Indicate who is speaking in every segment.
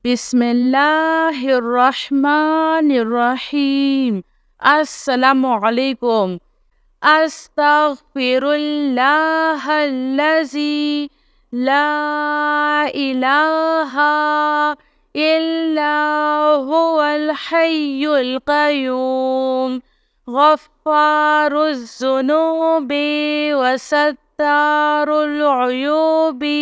Speaker 1: बिस्मिल्लाहिर्रहमानिर्रहीम। अस्सलामुअलैकुम। अस्तगफिरुल्लाहल्लज़ी ला इलाहा इल्ला हुवल हय्युल क़य्यूम गफ़्फ़ारुज़्ज़ुनूबि वसत्तारुल उयूबि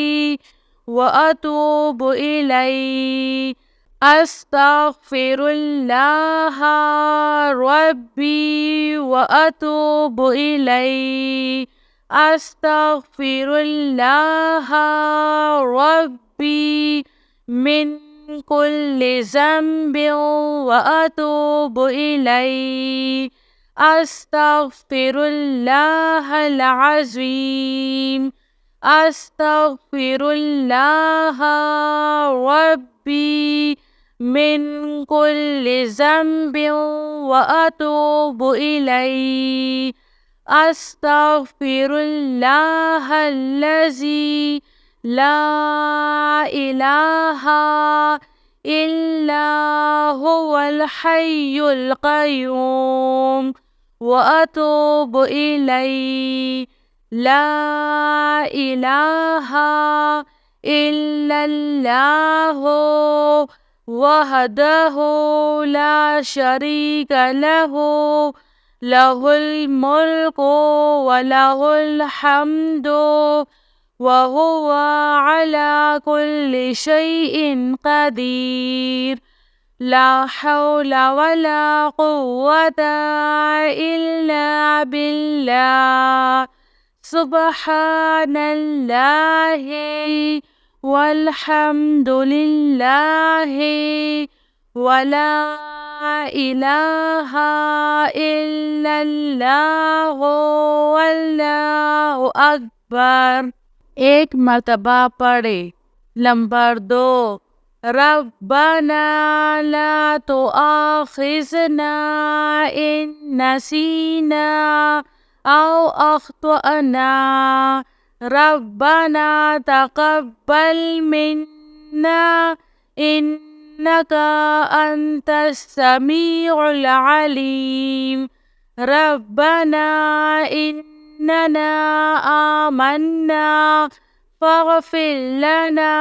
Speaker 1: व अतूबु इलैहि। अस्तगफिरुल्लाह रब्बी व अतूबु इलैहि। अस्तगफिरुल्लाह रब्बी मिन कुल्लि ज़ंबिन व अतूबु इलैहि। अस्तगफिरुल्लाहल अज़ीम। अस्तगफिरुल्लाह रब्बी मिन कुल्लि ज़ंबिन व अतूबु इलैहि। अस्तगफिरुल्लाहल्लज़ी ला इलाहा इल्ला हुवल हय्युल क़य्यूम व अतूबु इलैहि। ला इलाहा इल्लल्लाहु वहदहु ला शरीक लहु लहुल मुल्कु व लहुल हम्दु व हुवा अला कुल्लि शैइन क़दीर। ला हौला वला कुव्वता इल्ला बिल्लाह। सुब्हानल्लाहि वल्हम्दुलिल्लाहि वला इलाहा इल्लल्लाहु वल्लाहु अकबर। एक मर्तबा पढ़े। नंबर 2, रब्बना ला तुआखिज़ना इन नसीना औ अख्तअना। रब्बना तक़ब्बल मिन्ना इन्नका अंतस समीउल अलीम। रब्बना इन्नना आमन्ना फ़ग़फ़िर लना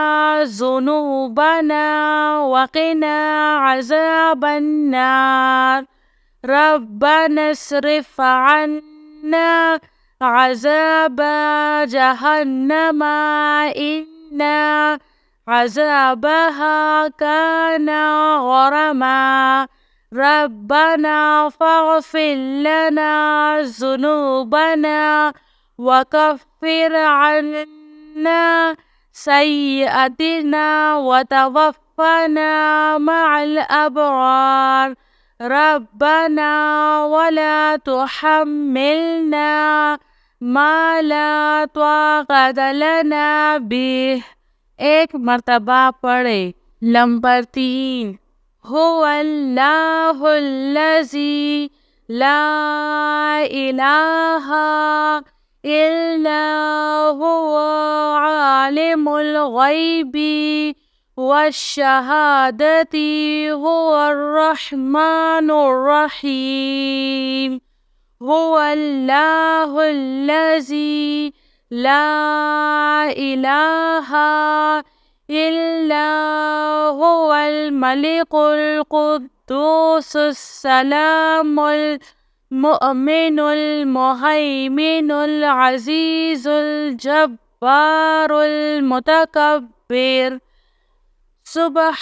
Speaker 1: ज़ुनूबना वक़िना अज़ाबन्नार। रब्बना अस्रिफ़ अन्ना अज़ाब जहन्नम इन्ना अज़ाबहा काना गरमा। रब्बना फ़ग़फ़िर लना ज़ुनूबना वकफ़िर अन्ना सय्यिअतिना वतवफ़्फ़ना मअल अबरार। रब्बना वला तुहम्मिलना मा ला ताक़त लना बिह। एक मर्तबा पढ़े। नंबर 3, हुवल्लाहुल्लज़ी ला इलाहा इल्ला हुवा आलिमुल ग़ैबि वश्शहादति हुवर रहमानुर रहीम। हुवल्लाहुल्लज़ी ला इलाहा इल्ला हुवल मलिकुल कुद्दूसुस सलामुल मुअमिनुल मुहैमिनुल अज़ीज़ुल जब्बारुल मुतकब्बिर। सुब्हानल्लाहि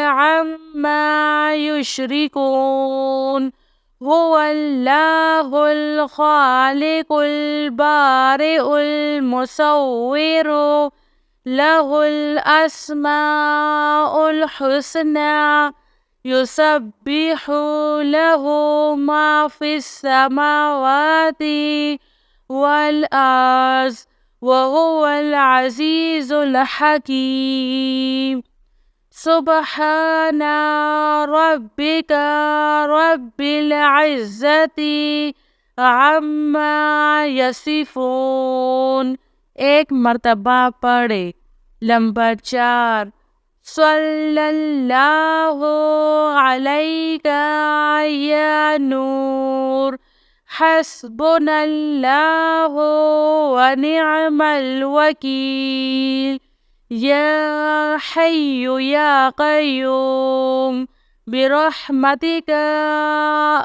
Speaker 1: अम्मा युश्रिकून। हुवल्लाहुल ख़ालिक़ुल बारिउल मुसव्विरु लहुल अस्माउल हुस्ना। युसब्बिहु लहु मा फ़िस समावाति वल अर्ज़ व हुवल अज़ीज़ुल हकीम। सुब्हाना रब्बिका रब्बिल इज़्ज़ति अम्मा यसिफ़ून। एक मर्तबा पढ़े। Lembar 4. Sallallahu alayka ya Nur. Hasbunallahu wa ni'mal wakil. Ya Hayyu ya Qayyum. Birahmatika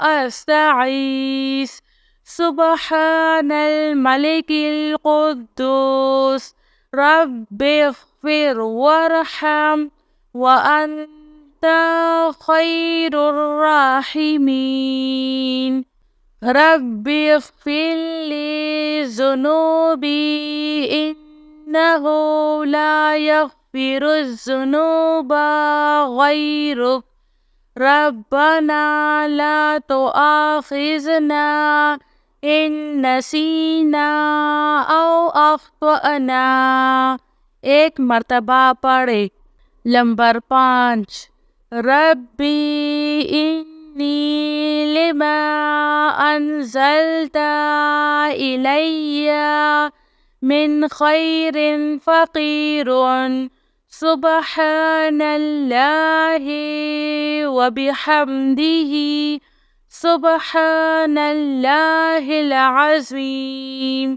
Speaker 1: asta'is. Subhanal malikil quddus. Rabbi ighfir warham wa anta khairur rahimin. Rabbi ighfir li zunubi innahu la yaghfiru zunuba ghairuk. Rabbana la tu'akhizna in nasina aw akhtana. एक मर्तबा पढ़े। Number 5। रब्बी इन्नी lima अंज़लता इलैया मिन खैरिन फ़क़ीरुन सुब्हानल्लाहि व बिहम्दिही सुब्हानल्लाहिल अज़ीम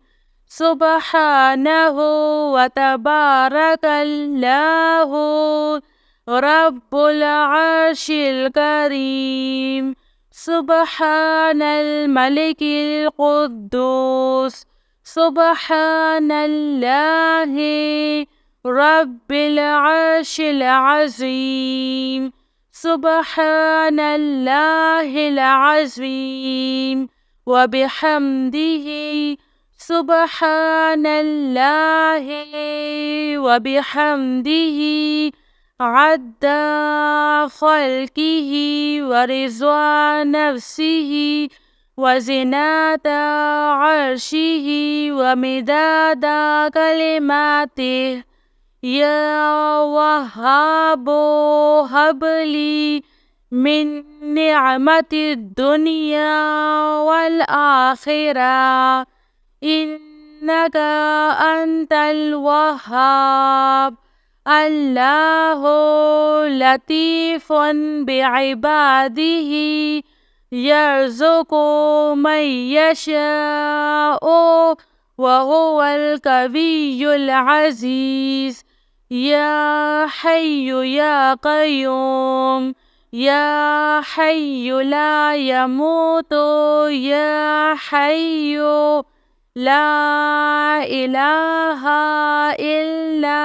Speaker 1: Subhanahu wa tabarakallahu Rabbul arshil karim. Subhanal malikil quddus. Subhanallahi Rabbil arshil azim. Subhanallahil azim. Wa bihamdihi Subhanallahi wa bihamdihi adda khalqihi wa rizwa nafsihi wa zinata arshihi wa midada kalimatih. Ya Wahhabu habli min ni'matid dunya wal akhirah. Innaka antal wahhab. Allahu latifun bi'ibadihi yarzuqu man yasha'u wa huwal kawiyyul aziz. Ya Hayyu ya Qayyum. Ya Hayyu la yamutu. Ya Hayyu La ilaha illa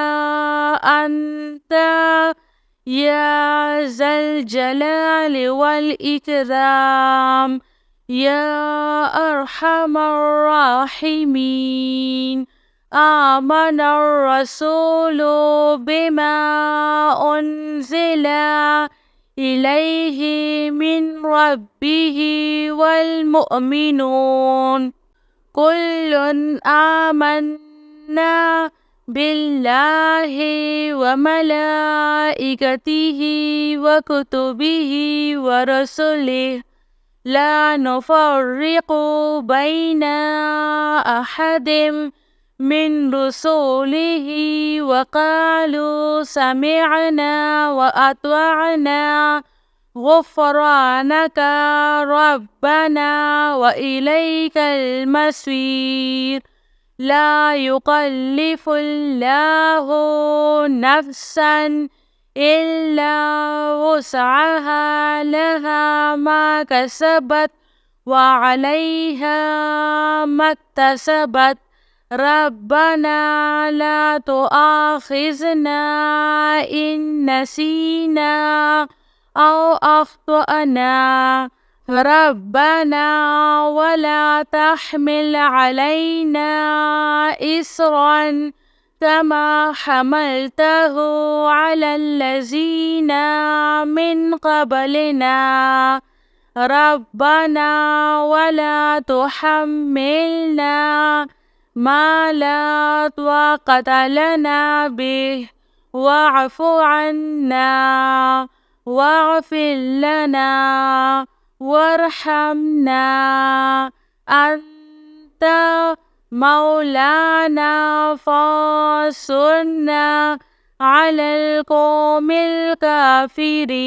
Speaker 1: anta ya zal jalali wal ikram ya arhamar rahimin. Amanar rasulu bima unzila ilayhi min rabbihi wal mu'minun. Kullun amanna billahi wa malaikatihi wa kutubihi wa rasulih la nufarriqu baina ahadim min rusulihi wa qalu sami'na wa atwa'na Ghufranaka Rabbana wa ilaikal masir. La yukallifullahu nafsan illa wus'aha laha ma kasabat wa 'alayha maktasabat. Rabbana la tu'akhizna in nasina aw akhtana. Rabbana wa la tahmil alayna isran kama hamaltahu ala allazina min qablina. Rabbana wa la tuhammilna ma la taqata lana bih wa'fu 'anna waghfir lana warhamna anta مولانا فانصرنا على القوم الكافرين.